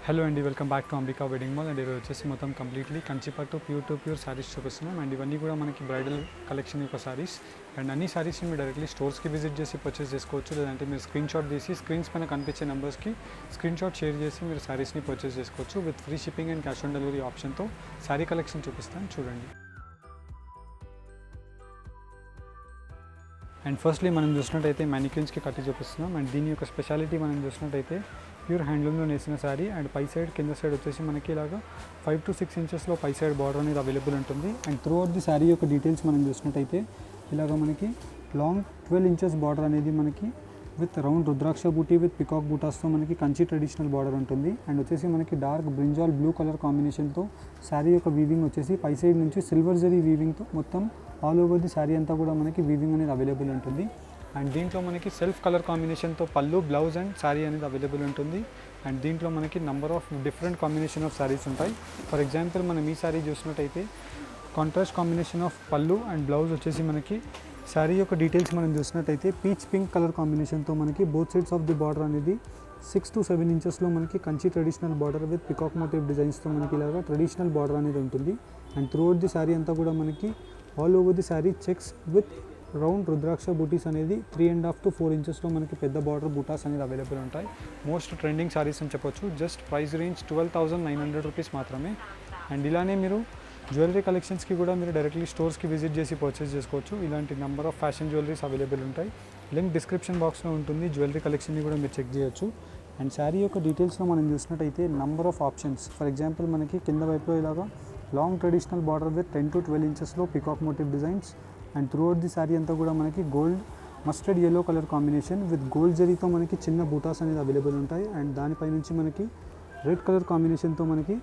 Hello అండి, welcome back to Ambika wedding mall. And ఈరోజు వచ్చేసి మొత్తం కంప్లీట్లీ కంచిపట్టు ప్యూర్ సారీస్ చూపిస్తున్నాం. అండ్ ఇవన్నీ కూడా మనకి బ్రైడల్ కలెక్షన్ యొక్క సారీస్. అండ్ అన్ని సారీస్ని మీరు డైరెక్ట్లీ స్టోర్స్కి విజిట్ చేసి పర్చేస్ చేసుకోవచ్చు. లేదంటే మీరు స్క్రీన్ షాట్ తీసి స్క్రీన్స్ పైన కనిపించే నెంబర్స్కి స్క్రీన్ షాట్ షేర్ చేసి మీరు సారీస్ని పర్చేస్ చేసుకోవచ్చు with free shipping and cash on delivery ఆప్షన్తో. సారీ కలెక్షన్ చూపిస్తాను, చూడండి. అండ్ ఫస్ట్లీ మనం చూసినట్టయితే మ్యానిక్యూన్స్కి కట్టి చూపిస్తున్నాం. అండ్ దీని యొక్క స్పెషాలిటీ మనం చూసినట్టయితే ప్యూర్ హ్యాండ్లూమ్లో నేసిన శారీ. అండ్ పై సైడ్ కింద సైడ్ వచ్చేసి మనకి ఇలాగా 5 to 6 ఇంచెస్లో పై సైడ్ బార్డర్ అనేది అవైలబుల్ ఉంటుంది. And throughout the sari యొక్క డీటెయిల్స్ మనం చూసినట్టయితే ఇలాగ మనకి లాంగ్ 12 ఇంచెస్ బార్డర్ అనేది మనకి with round rudraksha buti with peacock బూటాస్తో మనకి కంచి ట్రెడిషనల్ బార్డర్ ఉంటుంది. అండ్ వచ్చేసి మనకి డార్క్ బ్రింజాల్ బ్లూ కలర్ కాంబినేషన్తో శారీ యొక్క వీవింగ్ వచ్చేసి పై సైడ్ నుంచి సిల్వర్ జరీ వీవింగ్తో మొత్తం ఆల్ ఓవర్ ది శారీ అంతా కూడా మనకి వీవింగ్ అనేది అవైలబుల్ ఉంటుంది. అండ్ దీంట్లో మనకి సెల్ఫ్ కలర్ కాంబినేషన్తో పళ్ళు, బ్లౌజ్ అండ్ శారీ అనేది అవైలబుల్ ఉంటుంది. అండ్ దీంట్లో మనకి number of different combination of saris ఉంటాయి. ఫర్ ఎగ్జాంపుల్ మనం ఈ శారీ చూసినట్టయితే కాంట్రాస్ట్ కాంబినేషన్ ఆఫ్ పళ్ళు అండ్ బ్లౌజ్ వచ్చేసి మనకి శారీ యొక్క డీటెయిల్స్ మనం చూసినట్టయితే పీచ్ పింక్ కలర్ కాంబినేషన్తో మనకి both sides of the border అనేది 6 to 7 ఇంచెస్లో మనకి Kanchi traditional border with peacock motif డిజైన్స్తో మనకి ఇలాగా ట్రెడిషనల్ బార్డర్ అనేది ఉంటుంది. And throughout the sari అంతా కూడా మనకి all over the sari checks with round rudraksha butis అనేది 3.5 to 4 ఇంచెస్లో మనకి పెద్ద బార్డర్ బూటాస్ అనేది అవైలబుల్ ఉంటాయి. మోస్ట్ ట్రెండింగ్ సారీస్ అని చెప్పొచ్చు. జస్ట్ ప్రైస్ రేంజ్ 12,900 రూపీస్ మాత్రమే. అండ్ ఇలానే మీరు జ్యువెలరీ కలెక్షన్స్కి కూడా మీరు డైరెక్ట్లీ స్టోర్స్కి విజిట్ చేసి పర్చేస్ చేసుకోవచ్చు. ఇలాంటి number of fashion jewelleries available ఉంటాయి. లింక్ డిస్క్రిప్షన్ బాక్స్లో ఉంటుంది. జ్యువెలరీ కలెక్షన్ని కూడా మీరు చెక్ చేయొచ్చు. అండ్ శారీ యొక్క డీటెయిల్స్లో మనం చూసినట్టయితే number of options. For example మనకి కింద వైపులో ఇలాగా long traditional border with 10 to 12 ఇంచెస్లో peacock motif designs. And throughout the sari అంతా కూడా మనకి gold mustard yellow colour combination with gold జరీతో మనకి చిన్న బూటాస్ అనేది అవైలబుల్ ఉంటాయి. అండ్ దానిపై నుంచి మనకి రెడ్ కలర్ కాంబినేషన్తో మనకి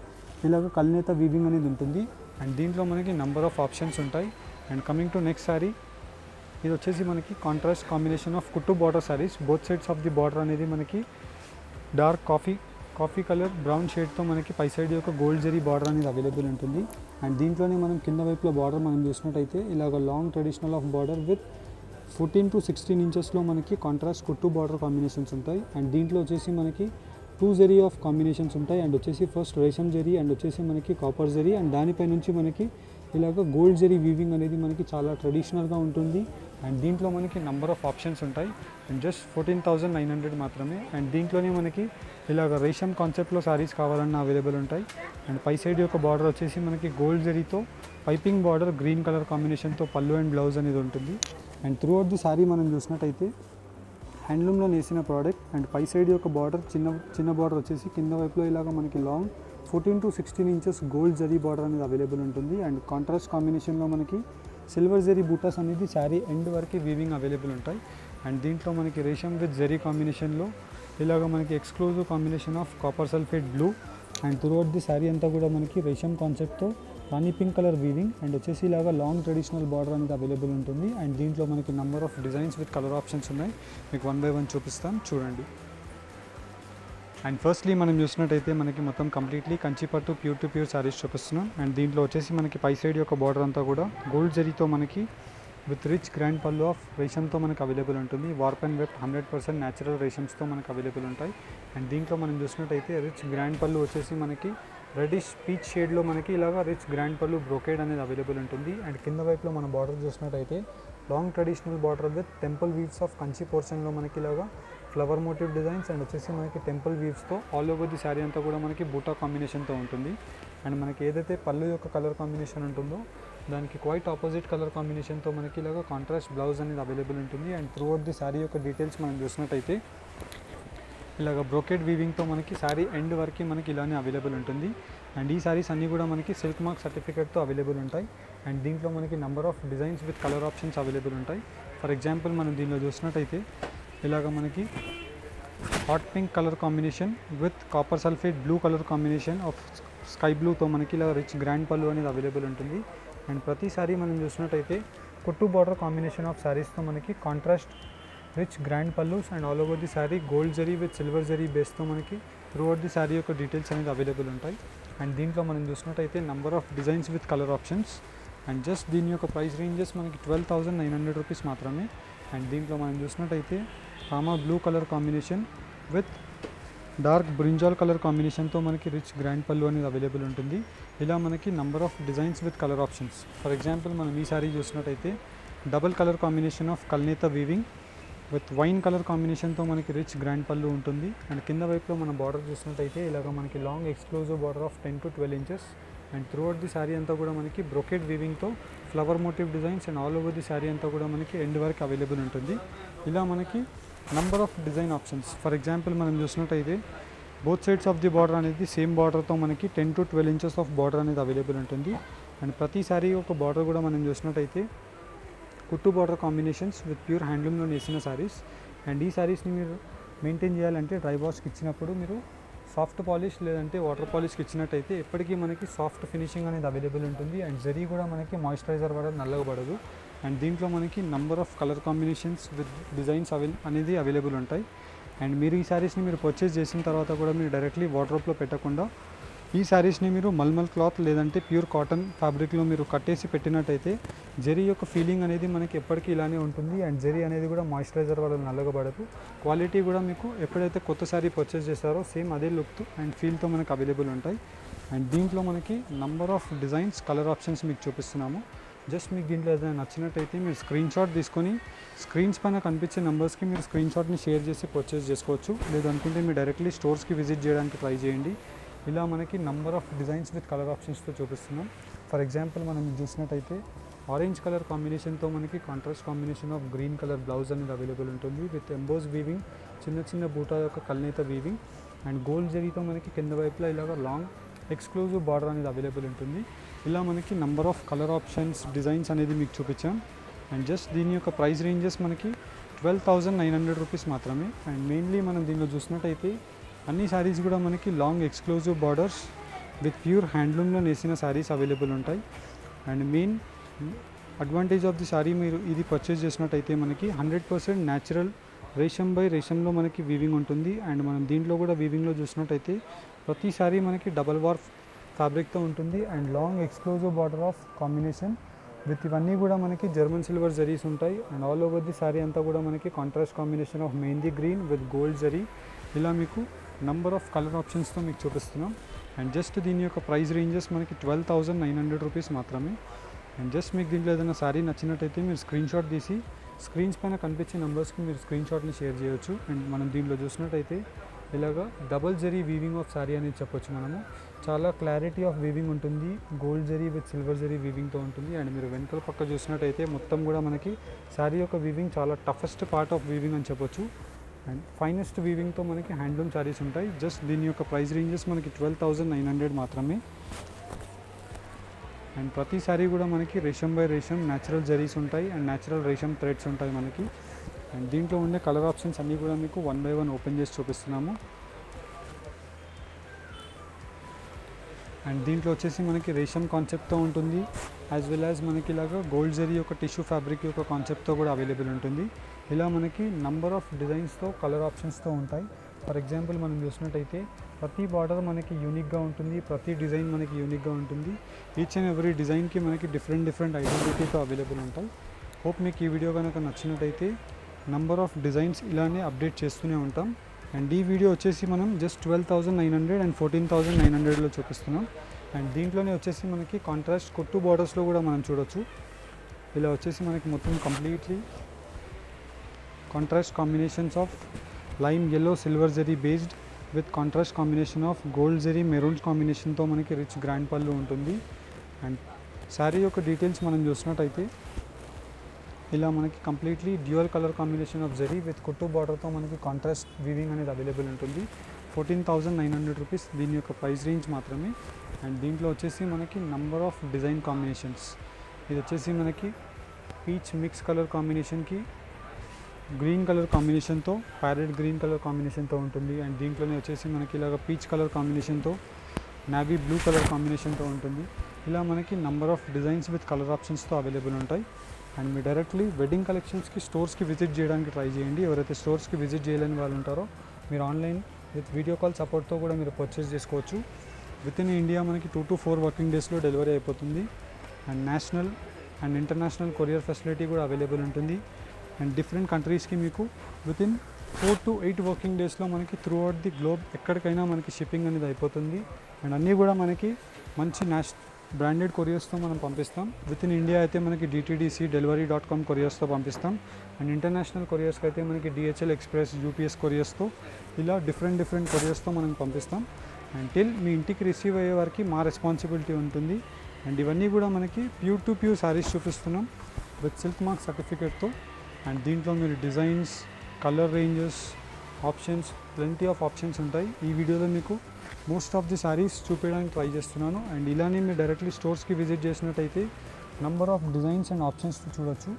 ఇలాగ కల్నేత వీవింగ్ అనేది ఉంటుంది. అండ్ దీంట్లో మనకి నంబర్ ఆఫ్ ఆప్షన్స్ ఉంటాయి. And coming to next sari, ఇది వచ్చేసి మనకి కాంట్రాస్ట్ కాంబినేషన్ ఆఫ్ కుట్టు border saris. Both sides of the border అనేది మనకి డార్క్ కాఫీ కలర్ బ్రౌన్ షేడ్తో మనకి పై సైడ్ యొక్క గోల్డ్ జరీ బార్డర్ అనేది అవైలబుల్ ఉంటుంది. అండ్ దీంట్లోనే మనం కింద వైపులో బార్డర్ మనం చూసినట్టయితే ఇలాగ long traditional of border with 14 to 16 ఇంచెస్లో మనకి కాంట్రాస్ట్ కుట్టు బార్డర్ కాంబినేషన్స్ ఉంటాయి. అండ్ దీంట్లో వచ్చేసి మనకి 2 జరీ ఆఫ్ కాంబినేషన్స్ ఉంటాయి. అండ్ వచ్చేసి ఫస్ట్ రేషం జరీ అండ్ వచ్చేసి మనకి కాపర్ జరీ. అండ్ దానిపై నుంచి మనకి ఇలాగ గోల్డ్ జరీ వీవింగ్ అనేది మనకి చాలా ట్రెడిషనల్గా ఉంటుంది. అండ్ దీంట్లో మనకి నంబర్ ఆఫ్ ఆప్షన్స్ ఉంటాయి. అండ్ జస్ట్ 14,900 మాత్రమే. అండ్ దీంట్లోనే మనకి ఇలాగ రేషం కాన్సెప్ట్లో సారీస్ కావాలన్నా అవైలబుల్ ఉంటాయి. అండ్ పై సైడ్ యొక్క బార్డర్ వచ్చేసి మనకి గోల్డ్ జరీతో పైపింగ్ బార్డర్ గ్రీన్ కలర్ కాంబినేషన్తో పళ్ళు అండ్ బ్లౌజ్ అనేది ఉంటుంది. And throughout the sorry మనం చూసినట్టయితే హ్యాండ్లూమ్లో నేసిన ప్రోడక్ట్. అండ్ పై సైడ్ యొక్క బార్డర్ చిన్న బార్డర్ వచ్చేసి కింద వైపులో ఇలాగ మనకి long 14 to 16 inches gold zari border అనేది అవైలబుల్ ఉంటుంది. అండ్ కాంట్రాస్ట్ కాంబినేషన్లో మనకి సిల్వర్ జరీ బూటాస్ అనేది శారీ ఎండ్ వరకు వీవింగ్ అవైలబుల్ ఉంటాయి. అండ్ దీంట్లో మనకి రేషం విత్ జరీ కాంబినేషన్లో ఇలాగ మనకి exclusive combination of copper sulphate blue. And throughout the sari అంతా కూడా మనకి రేషం కాన్సెప్ట్తో రాణి పింక్ కలర్ వీవింగ్. అండ్ వచ్చేసి ఇలాగా లాంగ్ ట్రెడిషనల్ బార్డర్ అనేది అవైలబుల్ ఉంటుంది. అండ్ దీంట్లో మనకి number of designs with colour options ఉన్నాయి. మీకు 1 by 1 చూపిస్తాం, చూడండి. అండ్ ఫస్ట్లీ మనం చూసినట్టయితే మనకి మొత్తం కంప్లీట్లీ కంచిపట్టు ప్యూర్ సారీస్ చూపిస్తున్నాం. అండ్ దీంట్లో వచ్చేసి మనకి పై సైడ్ యొక్క బార్డర్ అంతా కూడా గోల్డ్ జరీతో మనకి విత్ రిచ్ గ్రాండ్ పళ్ళు ఆఫ్ రేషంతో మనకు అవైలబుల్ ఉంటుంది. వార్ప్ అండ్ వెబ్ 100% న్యాచురల్ రేషమ్స్తో మనకు అవైలబుల్ ఉంటాయి. అండ్ దీంట్లో మనం చూసినట్టయితే రిచ్ గ్రాండ్ పళ్ళు వచ్చేసి మనకి రెడిష్ పీచ్ షేడ్లో మనకి ఇలాగా రిచ్ గ్రాండ్ పళ్ళు బ్రోకేడ్ అనేది అవైలబుల్ ఉంటుంది. అండ్ కింద వైపులో మన బార్డర్ చూసినట్టయితే long traditional border with temple weaves of Kanchi పోర్షన్లో మనకి ఇలాగా ఫ్లవర్ మోటివ్ డిజైన్స్. అండ్ వచ్చేసి మనకి టెంపుల్ వీవ్స్తో ఆల్ ఓవర్ ది శారీ అంతా కూడా మనకి బూటా కాంబినేషన్తో ఉంటుంది. అండ్ మనకి ఏదైతే పళ్ళు యొక్క కలర్ కాంబినేషన్ ఉంటుందో దానికి క్వైట్ ఆపోజిట్ కలర్ కాంబినేషన్తో మనకి ఇలాగా కాంట్రాస్ట్ బ్లౌజ్ అనేది అవైలబుల్ ఉంటుంది. And throughout the sari యొక్క డీటెయిల్స్ మనం చూసినట్టయితే ఇలాగ బ్రోకెడ్ వీవింగ్తో మనకి శారీ ఎండ్ వరకు మనకి ఇలానే అవైలబుల్ ఉంటుంది. అండ్ ఈ శారీస్ అన్నీ కూడా మనకి సిల్క్ మార్క్ సర్టిఫికేట్తో అవైలబుల్ ఉంటాయి. అండ్ దీంట్లో మనకి number of designs with colour options available ఉంటాయి. ఫర్ ఎగ్జాంపుల్ మనం దీనిలో చూసినట్టయితే ఇలాగ మనకి hot pink colour combination with copper sulphate blue colour combination of sky బ్లూతో మనకి ఇలా రిచ్ గ్రాండ్ పళ్ళు అనేది అవైలబుల్ ఉంటుంది. అండ్ ప్రతిసారి మనం చూసినట్టయితే కుట్టు బార్డర్ కాంబినేషన్ ఆఫ్ శారీస్తో మనకి contrast rich grand pallus. And all over the sari gold zari with silver zari బేస్తో మనకి త్రూ అవుట్ ది శారీ యొక్క డీటెయిల్స్ అనేది అవైలబుల్ ఉంటాయి. అండ్ దీంట్లో మనం చూసినట్టయితే number of designs with colour options. And just దీని యొక్క ప్రైస్ రేంజెస్ మనకి 12,900 రూపీస్ మాత్రమే. అండ్ దీంట్లో మనం చూసినట్టయితే Rama blue colour combination with dark brinjal colour కాంబినేషన్తో మనకి రిచ్ గ్రాండ్ పళ్ళు అనేది అవైలబుల్ ఉంటుంది. ఇలా మనకి number of designs with colour options. For example మనం ఈ సారీ చూసినట్టయితే double colour combination of kalneta weaving with wine colour కాంబినేషన్తో మనకి రిచ్ గ్రాండ్ పళ్ళు ఉంటుంది. అండ్ కింద వైపులో మన బార్డర్ చూసినట్టయితే ఇలాగ మనకి long exclusive border of 10 to 12 inches. And throughout the sari అంతా కూడా మనకి బ్రొకెట్ వీవింగ్తో flower motif designs and all over the sari అంతా కూడా మనకి ఎండ్ వరకు అవైలబుల్ ఉంటుంది. ఇలా మనకి number of design options. For example మనం చూసినట్టయితే both sides of the border అనేది సేమ్ బార్డర్తో మనకి 10 to 12 inches ఆఫ్ బార్డర్ అనేది అవైలబుల్ ఉంటుంది. అండ్ ప్రతి శారీ ఒక బార్డర్ కూడా మనం చూసినట్టయితే కుట్టు బార్డర్ కాంబినేషన్స్ విత్ ప్యూర్ హ్యాండ్లూమ్లో నేసిన శారీస్. అండ్ ఈ శారీస్ని మీరు మెయింటైన్ చేయాలంటే డ్రై వాష్కి ఇచ్చినప్పుడు మీరు సాఫ్ట్ పాలిష్ లేదంటే వాటర్ పాలిష్కి ఇచ్చినట్టయితే ఎప్పటికీ మనకి సాఫ్ట్ ఫినిషింగ్ అనేది అవైలబుల్ ఉంటుంది. అండ్ జరీ కూడా మనకి మాయిశ్చరైజర్ పడదు, నల్లగా పడదు. అండ్ దీంట్లో మనకి number of colour combinations with designs అనేది అవైలబుల్ ఉంటాయి. అండ్ మీరు ఈ శారీస్ని మీరు పర్చేస్ చేసిన తర్వాత కూడా మీరు డైరెక్ట్లీ వార్డ్రోబ్లో పెట్టకుండా ఈ శారీస్ని మీరు మల్మల్ క్లాత్ లేదంటే ప్యూర్ కాటన్ ఫ్యాబ్రిక్లో మీరు కట్టేసి పెట్టినట్టయితే జరీ యొక్క ఫీలింగ్ అనేది మనకి ఎప్పటికీ ఇలానే ఉంటుంది. అండ్ జరీ అనేది కూడా మాయిశ్చరైజర్ వల్ల నల్లగబడదు. క్వాలిటీ కూడా మీకు ఎప్పుడైతే కొత్త శారీ పర్చేస్ చేస్తారో సేమ్ అదే లుక్ అండ్ ఫీల్తో మనకు అవైలబుల్ ఉంటాయి. అండ్ దీంట్లో మనకి number of designs colour options మీకు చూపిస్తున్నాము. జస్ట్ మీకు దీంట్లో ఏదైనా నచ్చినట్టయితే మీరు స్క్రీన్ షాట్ తీసుకొని స్క్రీన్స్ పైన కనిపించే నెంబర్స్కి మీరు స్క్రీన్ షాట్ని షేర్ చేసి పర్చేస్ చేసుకోవచ్చు. లేదనుకుంటే మీరు డైరెక్ట్లీ స్టోర్స్కి విజిట్ చేయడానికి ట్రై చేయండి. ఇలా మనకి number of designs with colour ఆప్షన్స్తో చూపిస్తున్నాం. ఫర్ ఎగ్జాంపుల్ మనం చూసినట్టయితే ఆరెంజ్ కలర్ కాంబినేషన్తో మనకి contrast combination of green colour blouse అనేది అవైలబుల్ ఉంటుంది. విత్ ఎంబోస్ వీవింగ్, చిన్న చిన్న బూటా యొక్క కల్నేత వీవింగ్ అండ్ గోల్డ్ జరీతో మనకి కింద వైపులో ఇలాగ లాంగ్ ఎక్స్క్లూజివ్ బార్డర్ అనేది అవైలబుల్ ఉంటుంది. ఇలా మనకి number of colour options designs అనేది మీకు చూపించాం. అండ్ జస్ట్ దీని యొక్క ప్రైస్ రేంజెస్ మనకి 12,900 రూపీస్ మాత్రమే. అండ్ మెయిన్లీ మనం దీనిలో చూసినట్టయితే అన్ని శారీస్ కూడా మనకి long exclusive borders with pure హ్యాండ్లూమ్లో నేసిన శారీస్ అవైలబుల్ ఉంటాయి. And main advantage of the sari మీరు ఇది పర్చేస్ చేసినట్టయితే మనకి 100% న్యాచురల్ రేషమ్ బై రేషంలో మనకి వీవింగ్ ఉంటుంది. అండ్ మనం దీంట్లో కూడా వీవింగ్లో చూసినట్టయితే ప్రతి శారీ మనకి డబల్ వార్ఫ్ ఫ్యాబ్రిక్తో ఉంటుంది. And long exclusive border of combination with ఇవన్నీ కూడా మనకి జర్మన్ సిల్వర్ జరీస్ ఉంటాయి. And all over the sari అంతా కూడా మనకి contrast combination of mehndi green with gold zari. ఇలా మీకు నంబర్ ఆఫ్ కలర్ ఆప్షన్స్తో మీకు చూపిస్తున్నాం. అండ్ జస్ట్ దీని యొక్క ప్రైస్ రేంజెస్ మనకి 12,900 రూపీస్ మాత్రమే. అండ్ జస్ట్ మీకు దీంట్లో ఏదైనా శారీ నచ్చినట్టయితే మీరు స్క్రీన్ షాట్ తీసి స్క్రీన్స్ పైన కనిపించే నెంబర్స్కి మీరు స్క్రీన్ షాట్ని షేర్ చేయొచ్చు. అండ్ మనం దీంట్లో చూసినట్టయితే ఇలాగా double zari weaving of sari అనేది చెప్పొచ్చు. మనము చాలా క్లారిటీ ఆఫ్ వీవింగ్ ఉంటుంది. Gold zari with silver zari వీవింగ్తో ఉంటుంది. అండ్ మీరు వెనకాల పక్క చూసినట్టయితే మొత్తం కూడా మనకి శారీ యొక్క వీవింగ్ చాలా టఫెస్ట్ పార్ట్ ఆఫ్ వీవింగ్ అని చెప్పొచ్చు. అండ్ ఫైనెస్ట్ వీవింగ్తో మనకి హ్యాండ్లూమ్ శారీస్ ఉంటాయి. జస్ట్ దీని యొక్క ప్రైస్ రేంజెస్ మనకి 12,900 మాత్రమే. అండ్ ప్రతి శారీ కూడా మనకి రేషమ్ బై రేషమ్ న్యాచురల్ జరీస్ ఉంటాయి అండ్ న్యాచురల్ రేషమ్ థ్రెడ్స్ ఉంటాయి మనకి. అండ్ దీంట్లో ఉండే కలర్ ఆప్షన్స్ అన్నీ కూడా మీకు 1 by 1 ఓపెన్ చేసి చూపిస్తున్నాము. అండ్ దీంట్లో వచ్చేసి మనకి రేషమ్ కాన్సెప్ట్తో ఉంటుంది, యాజ్ వెల్ యాజ్ మనకి ఇలాగ గోల్డ్ జరీ యొక్క టిష్యూ ఫ్యాబ్రిక్ యొక్క కాన్సెప్ట్తో కూడా అవైలబుల్ ఉంటుంది. ఇలా మనకి నంబర్ ఆఫ్ డిజైన్స్తో కలర్ ఆప్షన్స్తో ఉంటాయి. ఫర్ ఎగ్జాంపుల్ మనం చూసినట్టయితే ప్రతి బార్డర్ మనకి యూనిక్గా ఉంటుంది, ప్రతి డిజైన్ మనకి యూనిక్గా ఉంటుంది. ఈచ్ అండ్ ఎవ్రీ డిజైన్కి మనకి డిఫరెంట్ ఐడెంటిటీతో అవైలబుల్ ఉంటాయి. హోప్ మీకు ఈ వీడియో కనుక నచ్చినట్టయితే నంబర్ ఆఫ్ డిజైన్స్ ఇలానే అప్డేట్ చేస్తూనే ఉంటాం. అండ్ ఈ వీడియో వచ్చేసి మనం జస్ట్ 12,900 అండ్ 14,900లో చూపిస్తున్నాం. అండ్ దీంట్లోనే వచ్చేసి మనకి కాంట్రాస్ట్ కుట్టు బార్డర్స్లో కూడా మనం చూడొచ్చు. ఇలా వచ్చేసి మనకి మొత్తం completely contrast combinations of lime yellow silver zari based with contrast combination of gold zari maroons కాంబినేషన్తో మనకి రిచ్ గ్రాండ్ పళ్ళు ఉంటుంది. అండ్ శారీ యొక్క డీటెయిల్స్ మనం చూసినట్టయితే ఇలా మనకి completely dual colour combination of zari with కుట్టు బార్డర్తో మనకి కాంట్రాస్ట్ వీవింగ్ అనేది అవైలబుల్ ఉంటుంది. 14,900 రూపీస్ దీని యొక్క ప్రైస్ రేంజ్ మాత్రమే. అండ్ దీంట్లో వచ్చేసి మనకి నంబర్ ఆఫ్ డిజైన్ కాంబినేషన్స్. ఇది వచ్చేసి మనకి పీచ్ మిక్స్ కలర్ కాంబినేషన్కి గ్రీన్ కలర్ కాంబినేషన్తో ప్యారెట్ గ్రీన్ కలర్ కాంబినేషన్తో ఉంటుంది. అండ్ దీంట్లోనే వచ్చేసి మనకి ఇలాగ పీచ్ కలర్ కాంబినేషన్తో నావీ బ్లూ కలర్ కాంబినేషన్తో ఉంటుంది. ఇలా మనకి number of designs with colour ఆప్షన్స్తో అవైలబుల్ ఉంటాయి. అండ్ మీరు డైరెక్ట్లీ వెడ్డింగ్ కలెక్షన్స్కి స్టోర్స్కి విజిట్ చేయడానికి ట్రై చేయండి. ఎవరైతే స్టోర్స్కి విజిట్ చేయలేని వాళ్ళు ఉంటారో మీరు ఆన్లైన్ విత్ వీడియో కాల్ సపోర్ట్తో కూడా మీరు పర్చేస్ చేసుకోవచ్చు. విత్ ఇన్ ఇండియా మనకి 2 to 4 వర్కింగ్ డేస్లో డెలివరీ అయిపోతుంది. And national and international courier facility కూడా అవైలబుల్ ఉంటుంది. అండ్ డిఫరెంట్ కంట్రీస్కి మీకు విత్ ఇన్ 4 to 8 వర్కింగ్ డేస్లో మనకి త్రూ అవుట్ ది గ్లోబ్ ఎక్కడికైనా మనకి షిప్పింగ్ అనేది అయిపోతుంది. అండ్ అన్నీ కూడా మనకి మంచి బ్రాండెడ్ కొరియర్స్తో మనం పంపిస్తాం. విత్ ఇన్ ఇండియా అయితే మనకి DTDC delivery.com కొరియర్స్తో పంపిస్తాం. అండ్ ఇంటర్నేషనల్ కొరియర్స్కి అయితే మనకి DHL ఎక్స్ప్రెస్, UPS కొరియర్స్తో ఇలా డిఫరెంట్ కొరియర్స్తో మనం పంపిస్తాం. అండ్ టిల్ మీ ఇంటికి రిసీవ్ అయ్యే వరకు మా రెస్పాన్సిబిలిటీ ఉంటుంది. అండ్ ఇవన్నీ కూడా మనకి ప్యూర్ టు ప్యూర్ శారీస్ చూపిస్తున్నాం విత్ సిల్క్ మార్క్ సర్టిఫికేట్తో. అండ్ దీంట్లో మీరు designs, colour ranges, options, plenty of options ఉంటాయి. ఈ వీడియోలో మీకు మోస్ట్ ఆఫ్ ది శారీస్ చూపించడానికి ట్రై చేస్తున్నాను. అండ్ ఇలానే మీరు డైరెక్ట్లీ స్టోర్స్కి విజిట్ చేసినట్టయితే number of designs and options చూడొచ్చు.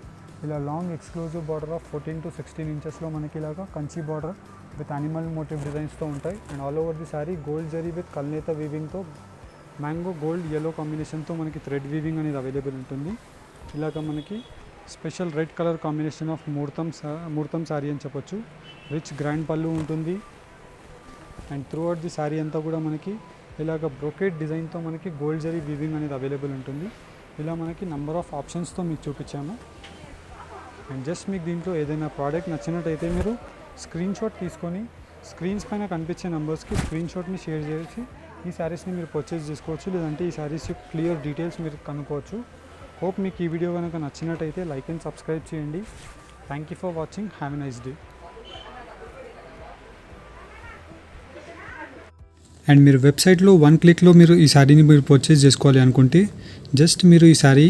ఇలా long exclusive border of 14 to 16 ఇంచెస్లో మనకి ఇలాగా Kanchi border with animal motif డిజైన్స్తో ఉంటాయి. And all over the sari gold zari with kalneta వీవింగ్తో, మ్యాంగో గోల్డ్ ఎల్లో కాంబినేషన్తో మనకి థ్రెడ్ వీవింగ్ అనేది అవైలబుల్ ఉంటుంది. ఇలాగ మనకి special red colour combination of ముహూర్తం శారీ అని చెప్పొచ్చు. రిచ్ గ్రాండ్ పళ్ళు ఉంటుంది. And throughout the sari అంతా కూడా మనకి ఇలాగ బ్రోకెట్ డిజైన్తో మనకి గోల్డ్ జరీ వీవింగ్ అనేది అవైలబుల్ ఉంటుంది. ఇలా మనకి నెంబర్ ఆఫ్ ఆప్షన్స్తో మీకు చూపించాము. అండ్ జస్ట్ మీకు దీంట్లో ఏదైనా ప్రోడక్ట్ నచ్చినట్టయితే మీరు స్క్రీన్ షాట్ తీసుకొని స్క్రీన్స్ పైన కనిపించే నెంబర్స్కి స్క్రీన్ షాట్ని షేర్ చేసి ఈ శారీస్ని మీరు పర్చేస్ చేసుకోవచ్చు. లేదంటే ఈ శారీస్ క్లియర్ డీటెయిల్స్ మీరు కనుక్కోవచ్చు. హోప్ మీకు ఈ వీడియో కనుక నచ్చినట్టయితే లైక్ అండ్ సబ్స్క్రైబ్ చేయండి. Thank you for watching. Have a nice day. And మీరు వెబ్సైట్లో 1 క్లిక్లో మీరు ఈ శారీని మీరు పర్చేస్ చేసుకోవాలి అనుకుంటే జస్ట్ మీరు ఈ శారీ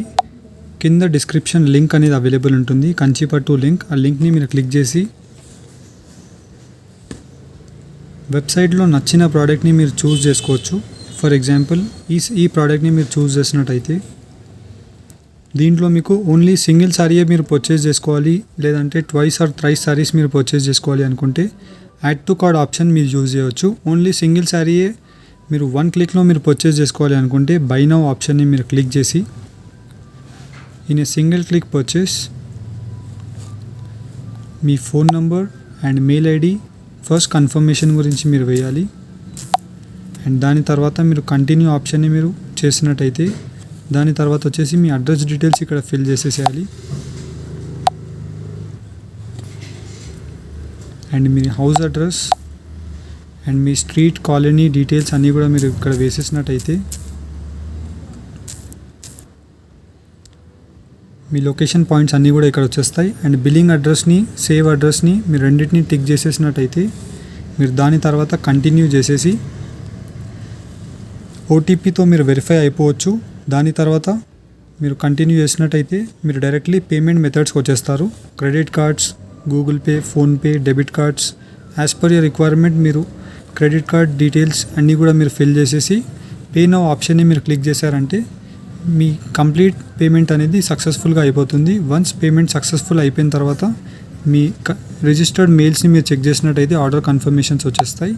కింద డిస్క్రిప్షన్ లింక్ అనేది అవైలబుల్ ఉంటుంది, కంచిపట్టు లింక్. ఆ లింక్ని మీరు క్లిక్ చేసి వెబ్సైట్లో నచ్చిన ప్రోడక్ట్ని మీరు చూస్ చేసుకోవచ్చు. ఫర్ ఎగ్జాంపుల్ ఈ ప్రోడక్ట్ని మీరు చూస్ చేసినట్టయితే దీంట్లో మీకు ఓన్లీ సింగిల్ శారీయే మీరు పర్చేస్ చేసుకోవాలి, లేదంటే ట్వైస్ ఆర్ థ్రైస్ శారీస్ మీరు పర్చేస్ చేసుకోవాలి అనుకుంటే యాడ్ టు కార్డ్ ఆప్షన్ మీరు యూజ్ చేయవచ్చు. ఓన్లీ సింగిల్ శారీయే మీరు 1 క్లిక్లో మీరు పర్చేస్ చేసుకోవాలి అనుకుంటే బై నౌ ఆప్షన్ని మీరు క్లిక్ చేసి in a single click purchase me phone number and mail ID first confirmation గురించి మీరు వేయాలి. అండ్ దాని తర్వాత మీరు కంటిన్యూ ఆప్షన్ని మీరు చేసినట్టయితే దాని తర్వాత వచ్చేసి మీ అడ్రస్ డీటెయిల్స్ ఇక్కడ ఫిల్ చేసేసేయాలి. అండ్ మీ హౌస్ అడ్రస్ అండ్ మీ స్ట్రీట్, కాలనీ డీటెయిల్స్ అన్నీ కూడా మీరు ఇక్కడ వేసేసినట్టయితే మీ లొకేషన్ పాయింట్స్ అన్నీ కూడా ఇక్కడ వచ్చేస్తాయి. అండ్ బిల్లింగ్ అడ్రస్ని, సేవ్ అడ్రస్ని మీరు రెండింటిని టిక్ చేసేసినట్టయితే మీరు దాని తర్వాత కంటిన్యూ చేసేసి ఓటీపీతో మీరు వెరిఫై అయిపోవచ్చు. దాని తర్వాత మీరు కంటిన్యూ చేసినట్టయితే మీరు డైరెక్ట్లీ పేమెంట్ మెథడ్స్కి వచ్చేస్తారు. Credit cards, Google pay, PhonePe, debit cards, as per your requirement మీరు క్రెడిట్ కార్డ్ డీటెయిల్స్ అన్నీ కూడా మీరు ఫిల్ చేసేసి పే నౌ ఆప్షన్ని మీరు క్లిక్ చేశారంటే మీ కంప్లీట్ పేమెంట్ అనేది సక్సెస్ఫుల్గా అయిపోతుంది. వన్స్ పేమెంట్ సక్సెస్ఫుల్ అయిపోయిన తర్వాత మీ రిజిస్టర్డ్ మెయిల్స్ని మీరు చెక్ చేసినట్టయితే ఆర్డర్ కన్ఫర్మేషన్స్ వచ్చేస్తాయి.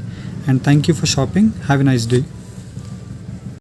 And thank you for shopping. Have a nice day.